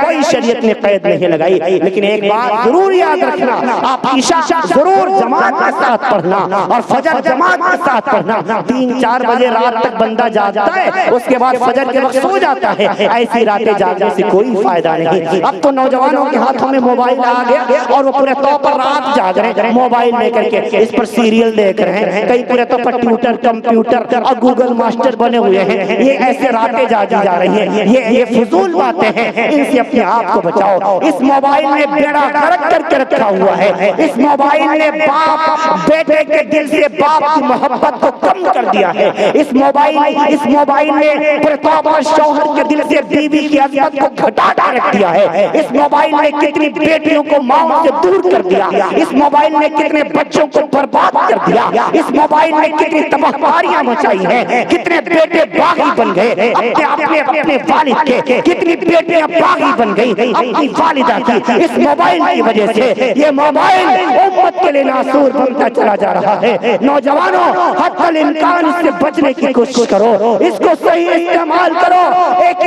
کوئی شریعت نے قید نہیں لگائی، لیکن ایک بات ضرور یاد رکھنا، آپ عشاء ضرور جماعت کے ساتھ پڑھنا اور فجر جماعت کے ساتھ پڑھنا۔ 3-4 بجے رات تک بندہ جاگتا ہے، اس کے بعد فجر کے وقت سو جاتا ہے، ایسی راتیں جاگنے سے کوئی فائدہ نہیں۔ اب تو نوجوانوں کے ہاتھوں میں موبائل آ گیا اور وہ پورے طور پر رات جاگ رہے ہیں موبائل لے کر کے، اس پر سیریل دیکھ رہے ہیں، کئی پورے طور پر ٹیوٹر کمپیوٹر اور گوگل ماسٹر بنے ہوئے ہیں۔ یہ ایسے راتیں جاگی جا رہی ہیں، یہ فضول باتیں ہیں، ان سے اپنے آپ کو بچاؤ۔ اس موبائل نے بیڑا غرق کر کے رکھا ہوا ہے، اس موبائل نے باپ بیٹے کے دل سے باپ کی محبت کو کم کر دیا ہے، اس موبائل نے پورے طور پر شوہر کے دل سے بیوی کی عزت کو گھٹا کے رکھ دیا ہے، اس موبائل نے کتنی بیٹیوں کو ماں سے دور کر دیا، اس موبائل نے کتنے بچوں کو برباد کر دیا، اس موبائل نے کتنی تباہکاریاں مچائی ہیں، کتنے بیٹے باغی بن گئے اپنے والد کے، کتنی بیٹیاں باغی بن گئی اپنی والدہ کی، اس موبائل کی وجہ سے۔ یہ موبائل امت کے لیے ناسور بنتا چلا جا رہا ہے۔ نوجوانوں حتی الامکان اس سے بچنے کی کوشش کرو، اس کو صحیح استعمال کرو۔ ایک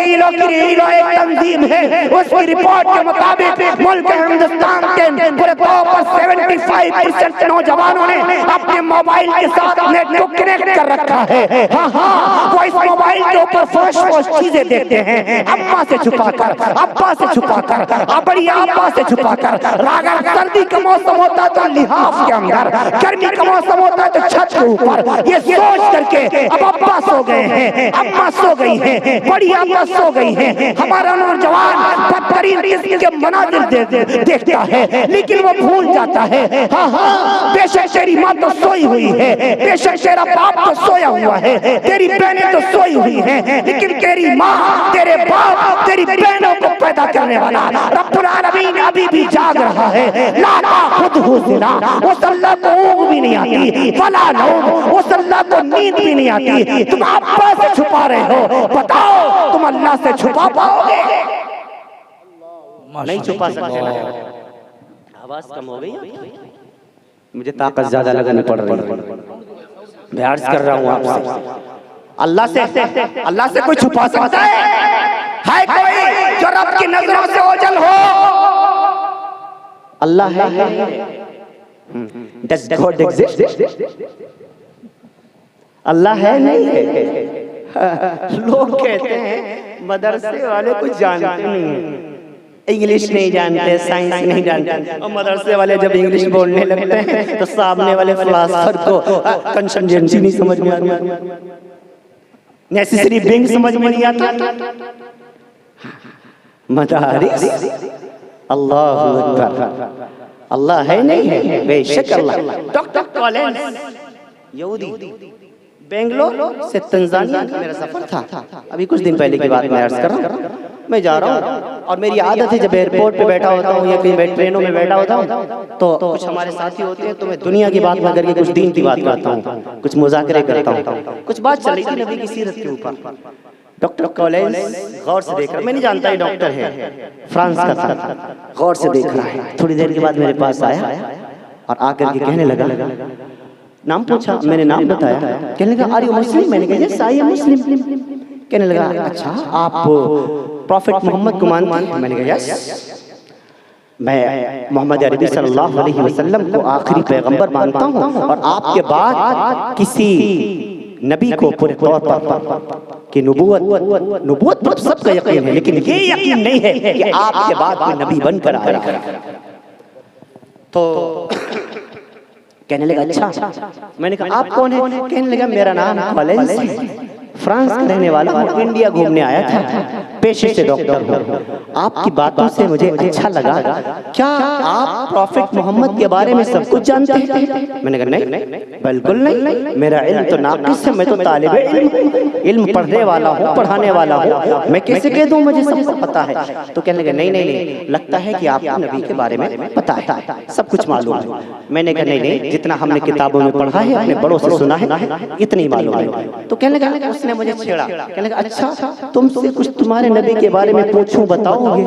تنظیم ہے، اس کی رپورٹ کے مطابق ملک ہندوستان کے پورے طور پر 75% نوجوانوں نے اپنے موبائل کے ساتھ نیٹ کو کنیکٹ کر رکھا ہے۔ ہاں وہ اس موبائل کے اوپر فوش چیزیں دیکھتے ہیں، اماں سے چھپا کر، ابا سے چھپا کر، بڑی ابا سے چھپا کر۔ اگر سردی کا موسم ہوتا تو لحاف کے اندر، گرمی کا موسم ہوتا تو چھت کے اوپر، یہ سوچ کر کے اب ابا سو گئے ہیں، اماں سو گئی ہیں، بڑی ابا سو گئی ہیں، ہمارا نوجوان بدترین قسم کے مناظر دیکھتا ہے، لیکن وہ بھول جاتا ہے بے شک تیری ماں تو سوئی ہوئی ہے، بے شک تیرا باپ تو سویا ہوا ہے، تیری بہنیں تو سوئی ہوئی ہیں، لیکن تیری ماں، تیرے باپ، تیری بہنوں کو پیدا کرنے والا رب العالمین ابھی بھی جاگ رہا ہے۔ لا تأخذہ سنہ، اس اللہ کو اونگ بھی نہیں آتی، ولا نوم، اس اللہ کو نیند بھی نہیں آتی۔ تم ابا سے چھپا رہے ہو، بتاؤ تم اللہ سے چھپا پاؤ گے؟ نہیں چھپا سکتے۔ آواز کم ہو گئی، مجھے طاقت زیادہ لگنے پڑ رہی ہے، میں عرض کر رہا ہوں آپ سے، اللہ سے کوئی چھپا سکتا ہے کوئی جو رب کی نظروں سے اوجھل ہو؟ اللہ ہے۔ Does God exist؟ اللہ ہے نہیں ہے۔ لوگ کہتے ہیں مدرسے والے کچھ جانتے نہیں، انگلش نہیں جانتے، سائنس نہیں جانتے، اور مدرسے والے جب انگلش بولنے لگتے ہیں تو سامنے والے فلاسفر کو کنسنجنسی نہیں سمجھ میں آتی، نیسیسری بینگ سمجھ میں نہیں آتا۔ مدارس، اللہ اکبر، اللہ ہے نہیں ہے، بے شک اللہ۔ ڈاکٹر کالنز یہودی، بنگلور سے تنزانیہ کا میرا سفر تھا، ابھی کچھ دن پہلے کی بات میں عرض کر رہا ہوں۔ میں جا رہا ہوں اور میری عادت ہے جب ایئرپورٹ پہ بیٹھا ہوتا ہوں یا کہیں ٹرینوں میں بیٹھا ہوتا ہوں تو کچھ ہمارے ساتھی ہوتے ہیں تو میں دنیا کی بات نہ کر کے کچھ دین کی بات کرتا ہوں، کچھ مذاکرے کرتا ہوں، کچھ بات چل رہی تھی نبی کی سیرت کے اوپر۔ ڈاکٹر کالنز غور سے دیکھ رہا، میں نہیں جانتا یہ ڈاکٹر ہے، فرانس کا تھا، غور سے دیکھ رہا ہے۔ تھوڑی دیر کے بعد میرے پاس آیا اور آ کر کے کہنے لگا، نام پوچھا، میں نے نام بتایا، کہنے لگا آر یو مسلم؟ میں نے کہا یس آئی ایم مسلم۔ کہنے لگا اچھا آپ پروفٹ محمد کو مانتے ہیں؟ میں نے کہا یس، میں محمد عربی صلی اللہ علیہ وسلم کو آخری پیغمبر مانتا ہوں اور آپ کے بعد کسی نبی کو پورے طور پر کہ نبوت تو سب کا یقین ہے، لیکن یہ یقین نہیں ہے کہ آپ کے بعد کوئی نبی بن کر آئے گا۔ تو کہنے لگا اچھا، میں نے کہا آپ کون ہیں؟ کہنے لگا میرا نام کالنز ہے، فرانس کا رہنے والا ہوں، انڈیا گھومنے آیا تھا، پیشے سے ڈاکٹر ہوں۔ آپ کی باتوں سے مجھے اچھا لگا، کیا آپ پروفٹ محمد کے بارے میں سب کچھ جانتے ہیں؟ میں نے کہا نہیں، بالکل نہیں، میرا علم تو ناقص ہے، میں تو طالب علم پڑھنے والا ہوں، پڑھانے والا ہوں، میں کیسے کہہ دوں مجھے سب کچھ پتا ہے؟ تو کہنے لگا نہیں، لگتا ہے کہ آپ کو نبی کے بارے میں پتا ہے، سب کچھ معلوم ہے۔ میں نے کہا نہیں، جتنا ہم نے کتابوں میں پڑھا ہے، اپنے بڑوں سے سنا ہے، اتنی معلوم ہے۔ تو کہنے لگا اس نے مجھے چھیڑا، کہنے لگا اچھا تم سے کچھ تمہارے نبی کے بارے میں پوچھوں، بتاؤ گے؟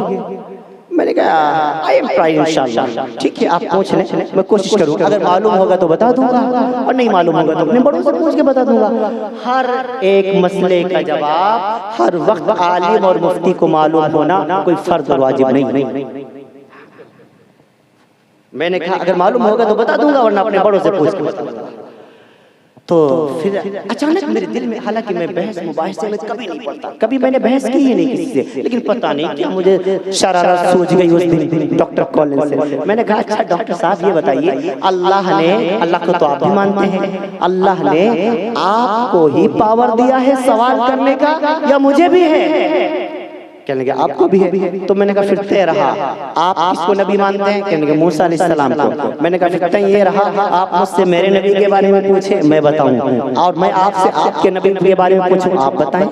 میں نے کہا آئی ایم ٹرائنگ انشاءاللہ، ٹھیک ہے آپ پوچھ لیں، میں کوشش کروں، اگر معلوم ہوگا تو بتا دوں گا اور نہیں معلوم ہوگا تو اپنے بڑوں سے پوچھ کے بتا دوں گا۔ ہر ایک مسئلے کا جواب ہر وقت عالم اور مفتی کو معلوم ہونا کوئی فرض اور واجب نہیں۔ میں نے کہا اگر معلوم ہوگا تو بتا دوں گا ورنہ اپنے بڑوں سے پوچھ کے بتا دوں گا۔ تو پھر اچانک میرے دل میں، حالانکہ میں بحث مباحثے میں کبھی نہیں پڑھتا، کبھی میں نے بحث کی ہی نہیں کسی سے، لیکن پتہ نہیں کیا مجھے شرارت سوچ گئی اس دن ڈاکٹر کالن سے۔ میں نے کہا اچھا ڈاکٹر صاحب یہ بتائیے، اللہ کو تو آپ بھی مانتے ہیں، اللہ نے آپ کو ہی پاور دیا ہے سوال کرنے کا یا مجھے بھی ہے؟ کہنے لگے آپ کو بھی ہے۔ تو میں نے کہا پھر طے رہا، آپ کس کو نبی مانتے ہیں؟ کہنے لگے موسیٰ علیہ السلام کو۔ میں نے کہا پھر طے یہ رہا، آپ مجھ سے میرے نبی کے بارے میں پوچھیں میں بتاؤں، اور میں آپ سے آپ کے نبی کے بارے میں پوچھوں آپ بتائیں۔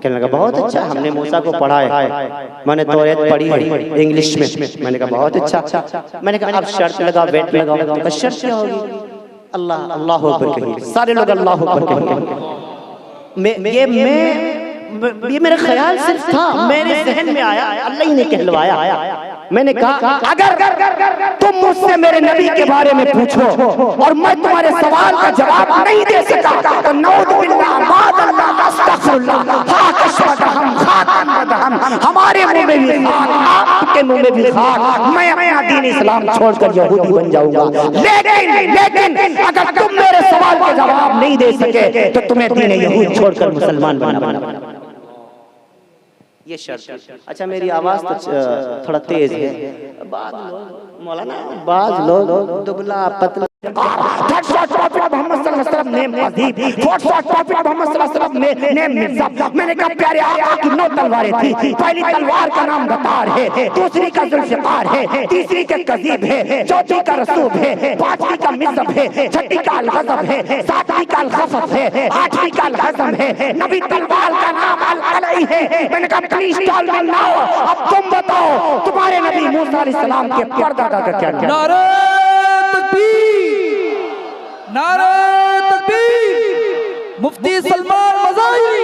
کہنے لگا بہت اچھا، ہم نے موسیٰ کو پڑھا ہے، میں نے توریت پڑھی ہے انگلش میں۔ میں نے کہا بہت اچھا۔ میں نے کہا اب شرط لگا، ویٹ لگاؤ۔ شرط کیا ہوگی؟ اللہ اکبر کہیے، سارے لوگ اللہ اکبر کہیں۔ یہ میرا خیال صرف تھا، میرے ذہن میں آیا، اللہ ہی نے کہلوایا۔ میں نے کہا اگر تم مجھ سے میرے نبی کے بارے میں پوچھو اور میں تمہارے سوال کا جواب نہیں دے سکا تو نعوذ باللہ، معاذ اللہ، استغفر اللہ، خاک ودہم، خاتم ودہم، ہمارے منہ میں بھی خاک، آپ کے منہ میں بھی خاک، میں اپنا دین اسلام چھوڑ کر یہودی بن جاؤں گا۔ لیکن اگر تم میرے سوال کا جواب نہیں دے سکے تو تمہیں دین یہود چھوڑ کر مسلمان بننا۔ یہ شرط۔ اچھا میری آواز تو تھوڑا تیز ہے، بعض لوگ مولانا، بعض لوگ دبلا پتلا، محمد صلی اللہ علیہ وسلم نیم عظیم، محمد صلی اللہ علیہ وسلم نیم مرزا۔ میں نے کہا پیارے آقا کی 9 تلواریں تھی، پہلی تلوار کا نام غتار ہے، دوسری کا ذوالفقار ہے، تیسری کا کذیب ہے، چوتھی کا رسوب ہے، پانچویں کا مذہب ہے، چھٹی کا الغضب ہے، ساتویں کا الخفف ہے، آٹھویں کا الحزم ہے، نبی تلوار کا نام القلعی ہے۔ میں نے کہا پلیز ٹال می ناؤ، اب تم بتاؤ تمہارے نبی موسیٰ علیہ السلام کے پردادا کا کیا نام؟ نعرہ تکبیر، نعرہ تکبیر، مفتی سلمان مزاحی۔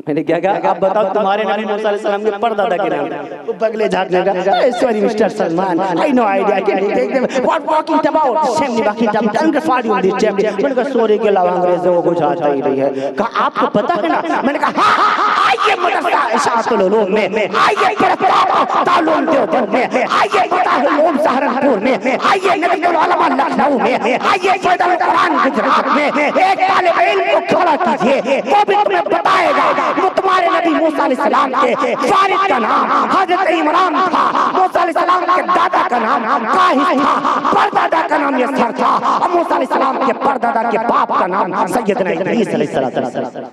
میں نے کیا کہا آپ بتاؤ تمہارے نبی موسیٰ علیہ السلام کے پردادا کے نام؟ وہ بگلے جھاگنے کا sorry mister Salman, I no idea, can you take them? What walking about? شیمنی باقی جب تنگ فاڑی ہوں دی چیمنی۔ میں نے کہا سوری کے علاوہ انگریزوں کو کچھ آتا ہی نہیں ہے۔ کہا آپ کو پتہ ہے نا؟ میں نے کہا ہاں آئیے مدرسہ اشاعت العلوم میں، آئیے گرفتار تعلیم دیوبند میں، آئیے فتح العلوم سہارنپور میں، آئیے نبی العلماء لکھنؤ میں، آئیے فیض القرآن گجرات میں۔ ایک طالب علم کو کھڑا کیجئے، وہ بھی تمہیں بتائے گا تمہارے نبی موسیٰ علیہ السلام کے والد کا نام حضرت عمران تھا، موسیٰ علیہ السلام کے دادا کا نام قاہث تھا، پردادا کا نام یسر تھا، اور موسیٰ علیہ السلام کے پردادا کے باپ کا نام سیدنا ادریس علیہ السلام۔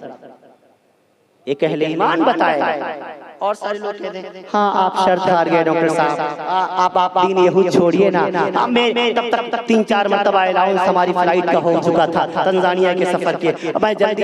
ایک اہل ایمان بتائے، اور سارے لوگ کہتے ہیں ہاں آپ شرط ہار گئے ڈاکٹر صاحب، آپ دین یہود چھوڑیے نا۔ میں تب تک 3-4 مرتبہ الاؤنس ہماری فلائٹ کا ہو چکا تھا تنزانیہ کے سفر کے، میں جلدی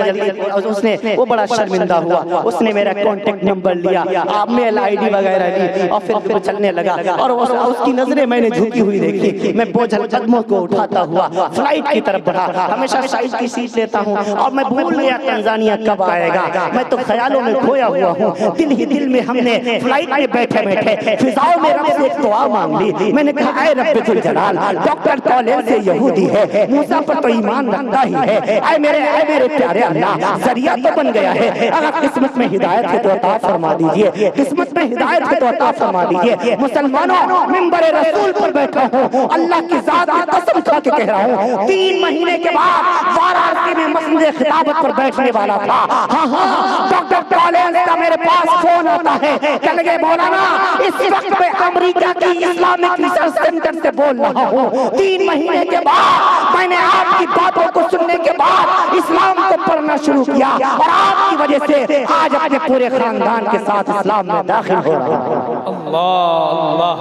اس نے وہ بڑا شرمندہ ہوا، اس نے میرا کانٹیکٹ نمبر لیا، میل آئی ڈی وغیرہ لی، اور پھر چلنے لگا، اور اس کی نظریں میں نے جھکی ہوئی دیکھی۔ میں بوجھل قدموں کو اٹھاتا ہوا فلائٹ کی طرف بڑھا، ہمیشہ سائڈ کی سیٹ لیتا ہوں، اور میں بھول گیا تنزانیہ کب آئے گا، میں تو خیالوں میں کھویا ہوا ہوں۔ دل ہی دل میں ہم نے فلائٹ میں بیٹھے بیٹھے فضاؤں میں رب سے ایک دعا مانگ لی۔ میں نے کہا اے رب ذوالجلال، ڈاکٹر کالن سے یہودی ہے، موسیٰ پر تو ایمان رکھتا ہی ہے، اے میرے پیارے اللہ ذریعہ تو بن گیا ہے، اگر قسمت میں ہدایت ہے تو عطا فرما دیجئے، قسمت میں ہدایت ہے تو عطا فرما دیجئے۔ مسلمانوں منبر رسول پر بیٹھا ہوں، اللہ کی ذات کی قسم کھا کے کہہ رہا ہوں 3 مہینے کے بعد وارانسی میں مسجد خطابت پر بیٹھنے والا تھا۔ ہاں ڈاکٹر کالن کا میرے پاس فون آتا ہے، کہ لگے مولانا اس وقت میں امریکہ کی اسلامک ریسرچ سینٹر سے بول رہا ہوں، 3 مہینے کے بعد میں نے آپ کی باتوں کو سننے کے بعد اسلام کو پڑھنا شروع کیا، اور آپ کی وجہ سے آج اپنے پورے خاندان کے ساتھ اسلام میں داخل ہو رہا ہوں۔ اللہ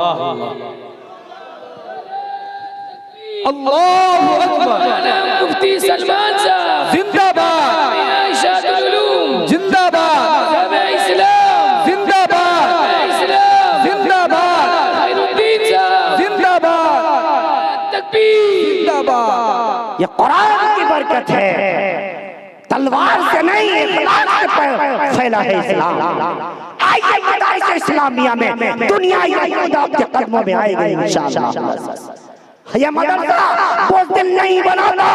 اللہ اکبر۔ مفتی سلمان صاحب زندہ باد، اشاعت العلوم زندہ باد، جامعہ اسلام زندہ باد، اسلام زندہ باد، خیر الدین صاحب زندہ باد، تکبیر زندہ باد۔ یہ قرآن کی برکت ہے، تلوار سے نہیں اخلاق سے پھیلا ہے اسلام. آئیے مدارس اسلامیہ میں دنیا یہود آپ کے قدموں میں آئے گی انشاءاللہ. یہ مدرسہ بزدل نہیں بناتا،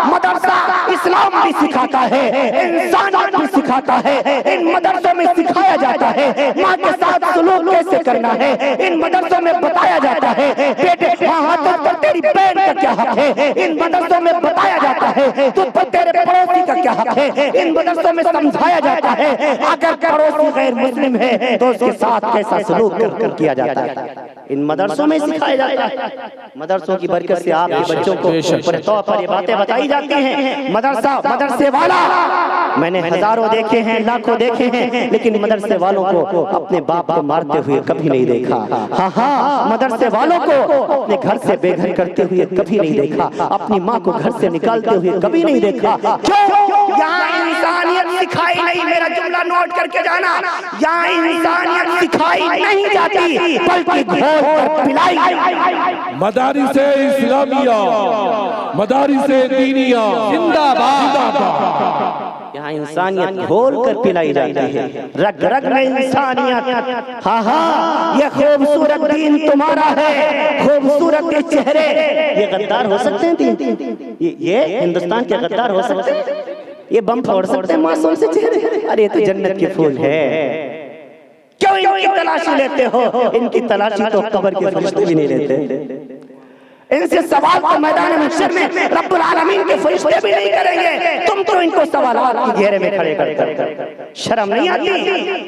مدرسہ اسلام بھی سکھاتا ہے، انسانیت بھی سکھاتا ہے. ان مدرسوں میں سکھایا جاتا ہے ماں کے ساتھ سلوک کیسے کرنا ہے. ان مدرسوں میں بتایا جاتا ہے بیٹے ماں ہاتھ پر تیری بہن کا کیا حق ہے. ان مدرسوں میں بتایا جاتا ہے تجھ پر تیرے پڑوسی کا کیا حق ہے. ان مدرسوں میں سمجھایا جاتا ہے اگر پڑوسی غیر مسلم ہے تو اس کے ساتھ کیسا سلوک کیا جاتا ہے. ان مدرسوں میں سکھایا جاتا ہے. مدرسوں کی برکت سے آپ کے بچوں کو بڑے طور پر یہ باتیں بتائی جاتی ہیں. مدرسے والا میں نے ہزاروں دیکھے ہیں، لاکھوں دیکھے ہیں، لیکن مدرسے والوں کو اپنے باپ کو مارتے ہوئے کبھی نہیں دیکھا. ہاں مدرسے والوں کو اپنے گھر سے بے گھر کرتے ہوئے کبھی نہیں دیکھا، اپنی ماں کو گھر سے نکالتے ہوئے کبھی نہیں دیکھا. کیوں؟ یہاں انسانیت سکھائی نہیں. میرا جملہ نوٹ کر کے جانا، یہاں انسانیت سکھائی نہیں جاتی بلکہ گھول کر پلائی جاتی. مدارس اسلامیہ، مدارس دینیہ زندہ باد. یہاں انسانیت گھول کر پلائی جاتی ہے، رگ رگ میں انسانیت. ہاں یہ خوبصورت دین تمہارا ہے، خوبصورت یہ چہرے. یہ غدار ہو سکتے ہیں؟ یہ ہندوستان کے غدار ہو سکتے ہیں؟ یہ بم پھوڑ سکتے ہیں معصوم سے چہرے؟ ارے تو جنت کے پھول ہے. کیوں ان کی تلاشی لیتے ہو؟ ان کی تلاشی تو قبر کے فرشتے بھی نہیں لیتے. ان سے سوال کو میدان محشر میں رب العالمین کے فرشتے بھی نہیں کریں گے. تم تو ان کو سوالات کی گھیرے میں کھڑے کر شرم نہیں آتی؟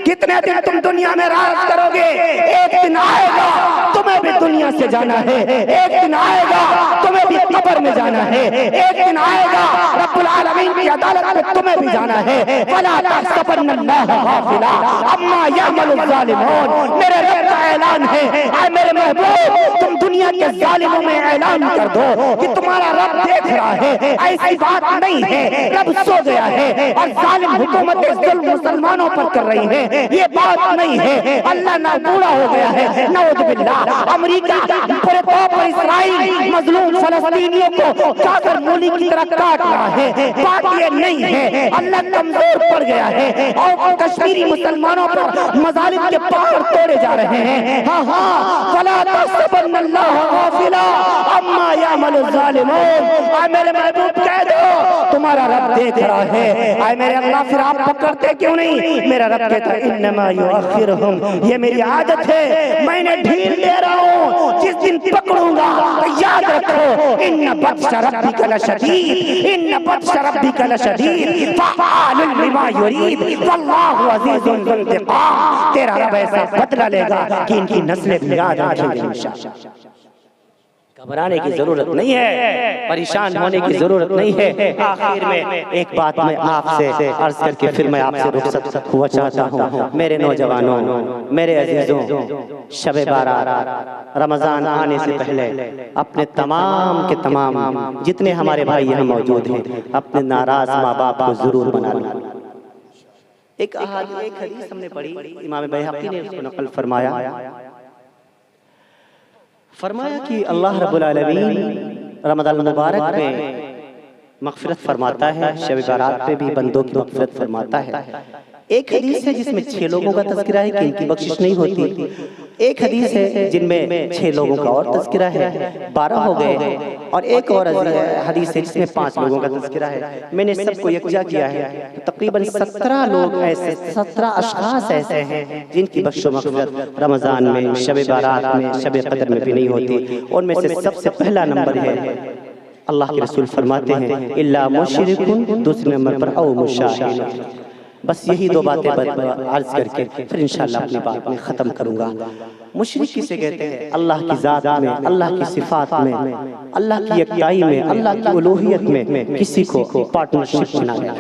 کتنے دن تم دنیا میں راز کرو گے؟ ایک دن آئے گا تمہیں بھی دنیا سے جانا ہے، ایک دن آئے گا تمہیں بھی قبر میں جانا ہے، ایک دن آئے گا رب العالمین کی عدالت میں تمہیں بھی جانا ہے. فَلَا تَحْسَبَنَّ اللَّهَ غَافِلًا عَمَّا يَعْمَلُ الظَّالِمُونَ. میرے رب کا اعلان ہے، اے میرے محبوب تم دنیا کے ظالموں میں اعلان کر دو کہ تمہارا رب دیکھ رہا ہے. ایسی بات نہیں ہے رب سو گیا ہے اور ظالم حکومتیں ظلم مسلمانوں پر کر رہی ہیں. یہ بات نہیں ہے اللہ نہ بوڑھا ہو گیا ہے، نعوذ باللہ. امریکہ پورے طور پر اسرائیل مظلوم فلسطینیوں کو کافر مولی کی طرح کاٹ رہا ہے. بات یہ نہیں ہے اللہ کمزور پڑ گیا ہے اور کشمیری مسلمانوں پر مظالم کے پہاڑ توڑے جا رہے ہیں. ہاں فَلَا تَحْسَبَنَّ اللَّهَ غَافِلًا عَمَّا يَعْمَلُ الظَّالِمُونَ. اے میرے محبوب کہہ دو تمہارا رب دیکھ رہا ہے. اے میرے اللہ پھر آپ پکڑتے کیوں نہیں؟ میرا رب کہتا ہے انما یؤخرہم، یہ میری عادت ہے، میں نے ڈھیل دے رہا ہوں. جس دن پکڑوں گا یاد رکھو ان بطش ربک لشدید، ان بطش ربک لشدید فعال لما یرید واللہ عزیز ذو انتقام. تیرا رب ایسا بدلہ لے گا کہ ان کی نسلیں بھی یاد رکھیں گے انشاءاللہ. گھبرانے کی ضرورت نہیں ہے، پریشان ہونے کی ضرورت نہیں ہے. آخر میں ایک بات میں آپ سے عرض کر کے پھر میں آپ سے رخصت ہوا چاہتا ہوں. میرے نوجوانوں، میرے عزیزوں، شب بارات رمضان آنے سے پہلے اپنے تمام کے تمام جتنے ہمارے بھائی یہاں موجود ہیں اپنے ناراض ماں باپ کو ضرور بنا لیں. ایک حدیث ہم نے پڑھی، امام بیہقی نے اس کو نقل فرمایا کہ اللہ رب العالمین رمضان المبارک میں مغفرت فرماتا ہے، شب بارات پہ بھی بندوں کی مغفرت فرماتا ہے. ایک حدیث ہے جس میں 6 لوگوں کا تذکرہ ہے کہ ان کی بخشش نہیں ہوتی. ایک حدیث ہے جن میں 6 لوگوں کا اور تذکرہ ہے، 12 ہو گئے. اور ایک اور حدیث ہے جس میں 5 لوگوں کا تذکرہ ہے. میں نے سب کو یکجا کیا ہے، تقریباً 17 لوگ ایسے، 17 اشخاص ایسے ہیں جن کی بخش و مغفرت رمضان میں، شب بارات میں، شب قدر میں بھی نہیں ہوتی. ان میں سے سب سے پہلا نمبر ہے، اللہ کے رسول فرماتے ہیں الا مشرکن، دوسرے نمبر پر او مشاہد. بس یہی 2 باتیں عرض کر کے پھر انشاءاللہ اپنی بات میں ختم کروں گا. مشرک کسے کہتے ہیں؟ اللہ کی ذات میں، اللہ کی صفات میں، اللہ کی یکتائی میں، اللہ کی الوہیت میں کسی کو پارٹنرشپ بنا لینا.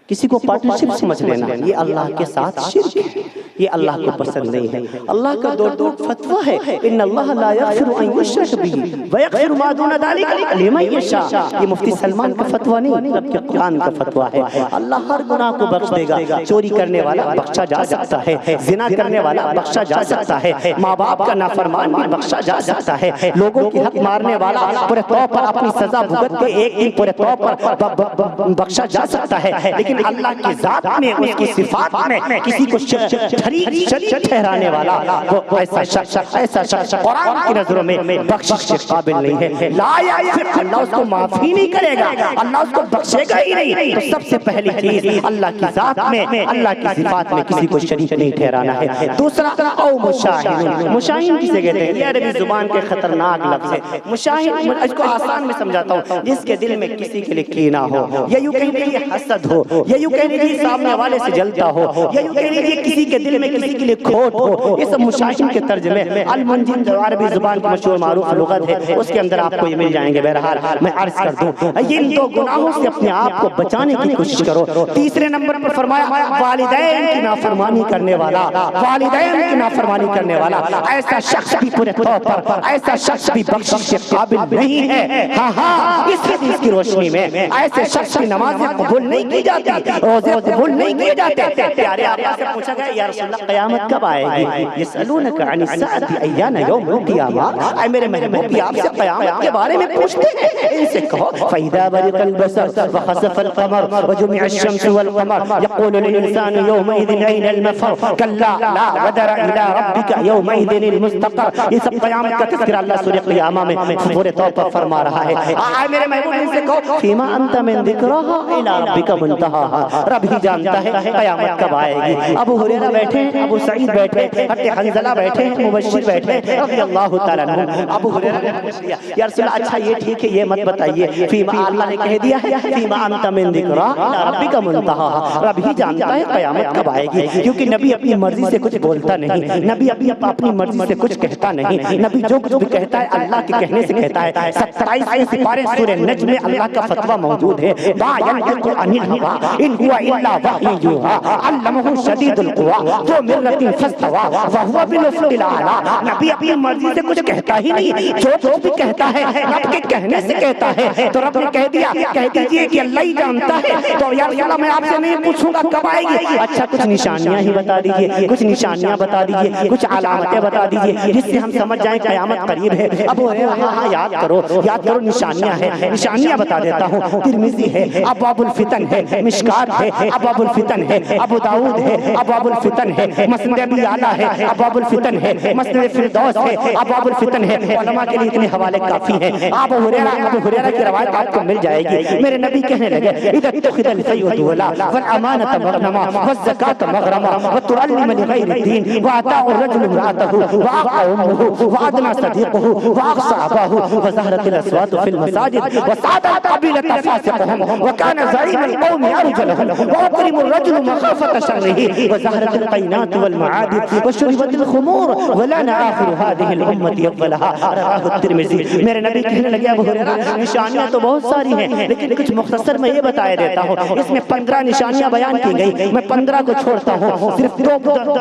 کسی کو پارٹنرشپ سمجھ لینا یہ اللہ کے ساتھ شرک ہے، یہ اللہ کو پسند نہیں ہے۔ اللہ کا دو ٹوک فتویٰ ہے ان اللہ لا یغفر ان یشرک بہ ویغفر ما دون ذلک لمن یشاء۔ یہ مفتی سلمان کا فتویٰ نہیں، رب کے قرآن کا فتویٰ ہے۔ اللہ ہر گناہ کو بخش دے گا، چوری کرنے والا بخشا جا سکتا ہے، زنا کرنے والا بخشا جا سکتا ہے، ماں باپ کا نافرمان بھی بخشا جا سکتا ہے، لوگوں کی حق مارنے والا پورے طور پر اپنی سزا بھگت کے ایک دن پورے طور پر بخشا جا سکتا ہے، لیکن اللہ کی ذات میں اس کی صفات میں کسی کو شریک ٹھہرانے والا وہ ایسا شخص قرآن کی نظروں میں بخشش کے قابل نہیں ہے۔ لا یغفر، اللہ اس کو معافی نہیں کرے گا، اللہ اس کو بخشے گا ہی نہیں۔ تو سب سے پہلی چیز اللہ کی ذات میں، اللہ کی صفات میں کسی کو شریک نہیں ٹھہرانا ہے۔ دوسرا او مشاہین، مشاہین کسے کہتے ہیں؟ یہ عربی زبان کے خطرناک لفظ ہے۔ مشاہین اس کو آسان میں سمجھاتا ہوں، جس کے دل میں کسی کے لیے کینہ ہو، یا یوں کہیں کہ یہ حسد ہو، یا یوں کہہ لیجیے سامنے والے سے جلتا ہو، یا یوں کہہ لیجیے کسی کے دل میں کسی کے لیے کھوٹ ہو، یہ سب مشاہین کے ترجمے۔ المنجد جو عربی زبان کی مشہور معروف لغت ہے، اس کے اندر آپ کو یہ مل جائیں گے۔ بہرحال میں عرض کر دوں، ان دو گناہوں سے اپنے آپ کو بچانے کی کوشش کرو۔ تیسرے نمبر پر فرمایا والدین کی نافرمانی کرنے والا، والدین کی نافرمانی کرنے والا ایسا شخص بھی پورے طور پر، ایسا شخص بھی بخشش کے قابل نہیں ہے۔ ہاں اس حدیث کی روشنی میں ایسے شخص کی نمازیں قبول نہیں کی جاتی، روزے قبول نہیں کیے جاتے۔ پیارے آقا سے پوچھا گیا یا رسول اللہ قیامت کب آئے گی؟ یسألونک عن الساعة ایان یوم القیامہ، اے میرے محبوب آپ سے قیامت کے بارے میں پوچھتے ہیں، ان سے کہو فَإِذَا بَرِقَ الْبَصَرُ وَخَسَفَ الْقَمَرُ وَجُمِعَ الشَّمْسُ وَالْقَمَرُ يَقُولُ الْإِنسَانُ يَوْمَئِذٍ أَيْنَ الْمَفَرُّ كَلَّا لَا وَزَرَ إِلَىٰ رَبِّكَ يَوْمَئِذٍ الْمُسْتَقَرُّ۔ یہ سب قیامت کا تذکرہ اللہ سورہ قیامہ میں پورے طور پر فرما رہا ہے۔ اے میرے محبوب ان سے کہو فِيمَا أَنْتَ مِنْ ذِكْرَهَا إِلَىٰ رَبِّكَ مُنْتَهَاهَا، رب ہی جانتا ہے قیامت کب آئے گی۔ ابو ہریرہ بیٹھے ہیں، ابو سعید بیٹھے ہیں، حضرت حنظلہ بیٹھے ہیں، مبشر بیٹھے ہیں رضی اللہ تعالیٰ عنہ۔ ابو ہریرہ نے پوچھ لیا یا رسول اللہ اچھا یہ ٹھیک ہے یہ مت بتائیے، فیما اللہ نے کہہ دیا ہے فیما انت من ذکرہ الی ربک منتہا، رب ہی جانتا ہے قیامت کب آئے گی، کیونکہ نبی اپنی مرضی سے کچھ بولتا نہیں، نبی اپنی مرضی سے کچھ کہتا نہیں، نبی جو کچھ بھی کہتا ہے اللہ کے کہنے سے کہتا ہے۔ 27 سپارے سورہ نجم میں اللہ کا فتویٰ موجود ہے، ما ینطق عن الہوی ان هو الا وحی یوحی علمہ شدید القویٰ ذو مرۃ فاستویٰ وہو بالافق الاعلیٰ۔ نبی اپنی مرضی سے کچھ کہتا ہی نہیں، جو کچھ بھی کہتا ہے رب کے کہنے سے کہتا ہے۔ تو رب نے کہہ دیا کہہ دیجئے کہ اللہ ہی جانتا ہے، تو یا رسول اللہ میں آپ سے نہیں پوچھوں گا کب آئے گی، اچھا کچھ نشانیاں ہی بتا دیجئے، کچھ نشانیاں بتا دیجئے، کچھ علامتیں بتا دیجئے جس سے ہم سمجھ جائیں قیامت قریب ہے۔ ابو ہاں یاد کرو نشانیاں ہیں، نشانیاں بتا دیتا ہوں۔ ترمذی ہے، ابواب الفتن ہے، مشکات ہے، ابواب الفتن ہے، ابو داؤد ہے، ابواب الفتن ہے، مسند ابی اعلیٰ ہے، ابواب الفتن ہے، مسند فردوس ہے، ابواب الفتن ہے۔ علماء کے لیے اتنے حوالے کافی ہیں۔ ابو ہریرہ کی روایت آپ کو مل جائے گی۔ میرے نبی کہنے لگے اذا اتخذ الفیء ولا والامانة مغنما والزکاة مغرما وتعلم لغیر الدین واعطاء الرجل امرأته واعقى امه وادنى صديقه واقصى اباه وظهرت الاصوات في المساجد وساد القبيلة فاسقهم وكان زعيم القوم ارجلهم واكرم الرجل مخافة شره وظهرت القينات والمعادن وشربت الخمور ولان آخر هذه الامة اولها رواه الترمذی۔ میرے نبی کہنے لگے ابو ہریرہ نشانیاں تو بہت ساری ہیں لیکن کچھ مختصر میں یہ بتایا دیتا ہوں، اس میں 15 نشانیاں بیان کی گئی، میں 15 کو چھوڑتا ہوں، صرف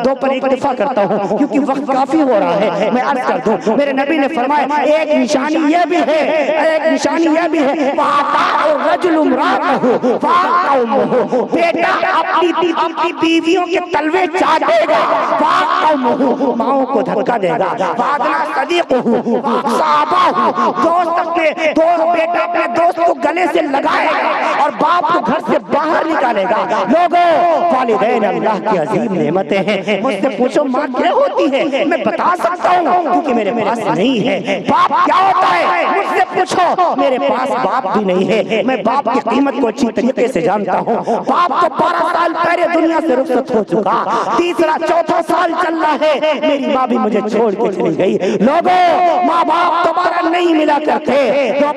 دو پر اکتفا کرتا ہوں کیونکہ وقت کافی ہو رہا ہے۔ میں عرض کر دوں میرے نبی نے فرمایا ایک نشانی یہ بھی ہے، ایک نشانی یہ بھی ہے وَأَطَاعُ الرَّجُلُ امْرَأَتَهُ وَأَقَوْمُهُ، بیٹا اپنی بیویوں کے تلوے چاٹے گا، وَأَقَوْمُهُ ماؤں کو دھکا دے گا، وَأَدْنَى صَدِيقُهُ وَأَقْصَابَهُ بیٹا اپنے دوست کو گلے سے لگائے گا اور باپ کو گھر سے باہر نکالے گا۔ لوگوں والدین اللہ کی عظیم نعمتیں ہیں، مجھ سے پوچھو ماں کیا ہوتی ہے، میں بتا سکتا ہوں کیونکہ میرے پاس نہیں ہے۔ باپ کیا ہوتا ہے مجھ سے پوچھو، میرے پاس باپ بھی نہیں ہے، میں باپ کی قیمت کو اچھی طریقے سے جانتا ہوں۔ باپ تو 12 سال پہلے دنیا سے رخصت ہو چکا، تیسرا چوتھا سال چل رہا ہے، میری ماں بھی مجھے چھوڑ کے چلی گئی۔ لوگوں ماں باپ دوبارہ نہیں ملا کرتے،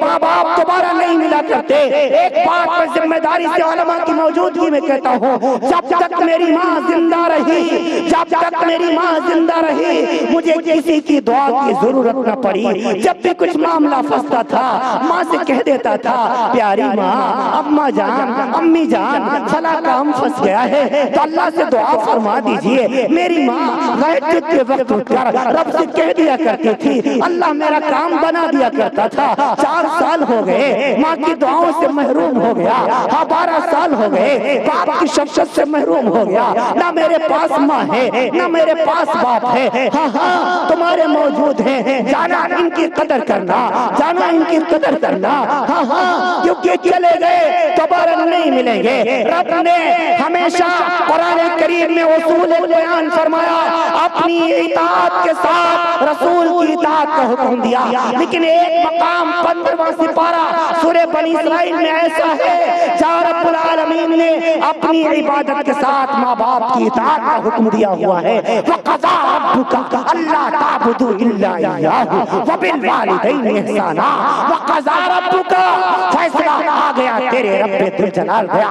ماں باپ دوبارہ نہیں ملا کرتے۔ ایک بات میں ذمہ داری سے علماء کی موجودگی میں کہتا ہوں، جب تک میری ماں زندہ رہی، جب تک میری ماں زندہ رہی، مجھے کسی کی دعا کی ضرورت نہ پڑی۔ جب بھی کچھ معاملہ پھنستا تھا ماں سے کہہ دیتا تھا، پیاری ماں، اماں جان، امی جان، فلاں کام پھنس گیا ہے تو اللہ سے دعا فرما دیجئے۔ میری ماں تہجد کے وقت اٹھ کر رب سے کہہ دیا کرتی تھی، اللہ میرا کام بنا دیا کرتا تھا۔ 4 سال ہو گئے ماں کی دعاؤں سے محروم ہو گیا، 12 سال ہو گئے باپ کی شفقت سے محروم ہو گیا، نہ میرے پاس ماں ہے نہ میرے پاس باپ ہے۔ ہاں تمہارے موجود ہیں، جانا ان کی قدر کرنا، جانا ان کی قدر کرنا۔ ہاں کیونکہ چلے گئے دوبارہ نہیں ملیں گے۔ رب نے ہمیشہ قرآن کریم میں اصول بیان فرمایا، اپنی اطاعت کے ساتھ رسول کی اطاعت کا حکم دیا، لیکن ایک مقام 15واں سپارہ سورہ بنی اسرائیل میں ایسا ہے جہاں رب العالمین نے اپنی عبادت کے ساتھ ماں باپ کی اطاعت کا حکم دیا ہوا ہے۔ وَقَضَىٰ رَبُّكَ أَلَّا تَعْبُدُوا إِلَّا إِيَّاهُ وَبِالْوَالِدَيْنِ إِحْسَانًا۔ وَقَضَىٰ رَبُّكَ، فیصلہ آ گیا تیرے رب ذوالجلال گیا۔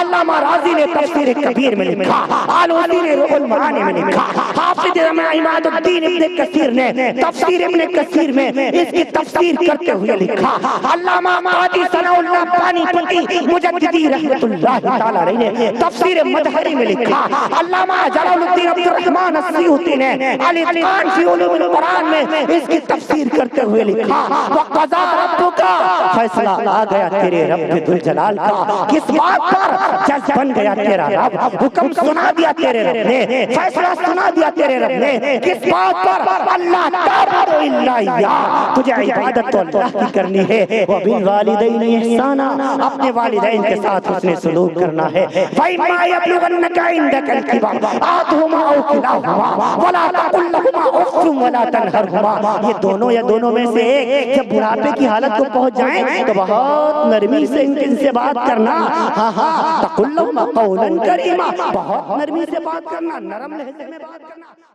علامہ راضی نے تفسیر کبیر میں لکھا، آلوسی نے روح المعانی میں لکھا، حافظ عماد الدین ابن کثیر نے تفسیر ابن کثیر میں اس کی تفسیر کرتے ہوئے لکھا، علامہ قاضی ثناء اللہ پانی پتی مجددی رحمت اللہ تعالی علیہ نے تفسیر مدہری میں لکھا، علامہ جلال الدین عبد الرحمن السیوطی نے الاتقان فی علوم القرآن میں اس کی تفسیر کرتے ہوئے لکھا، وَقَضَىٰ رَبُّكَ، فیصلہ آ گیا تیرے رب ذوالجلال کا۔ کس بات پر؟ جج بن گیا تیرا رب، حکم سنا دیا تیرے رب نے، فیصلہ سنا دیا تیرے رب نے۔ کس بات پر؟ اللہ تعبدوا الا اياه، تجھے عبادت تو اللہ کی کرنی ہے۔ وبالوالدین احسانا، اپنے والدین کے ساتھ حسن سلوک کرنا ہے۔ فإما يبلغنك عندك الكبر أحدهما أو كلاهما ولا تقل لهما أف ولا تنهرهما، یہ دونوں یا دونوں میں سے ایک جب بڑھاپے کی حالت کو پہنچ جائیں تو بہت نرمی سے ان سے بات کرنا۔ تقل لهما قولا كريما، بہت نرمی سے بات کرنا، نرم لہجے میں بات کرنا۔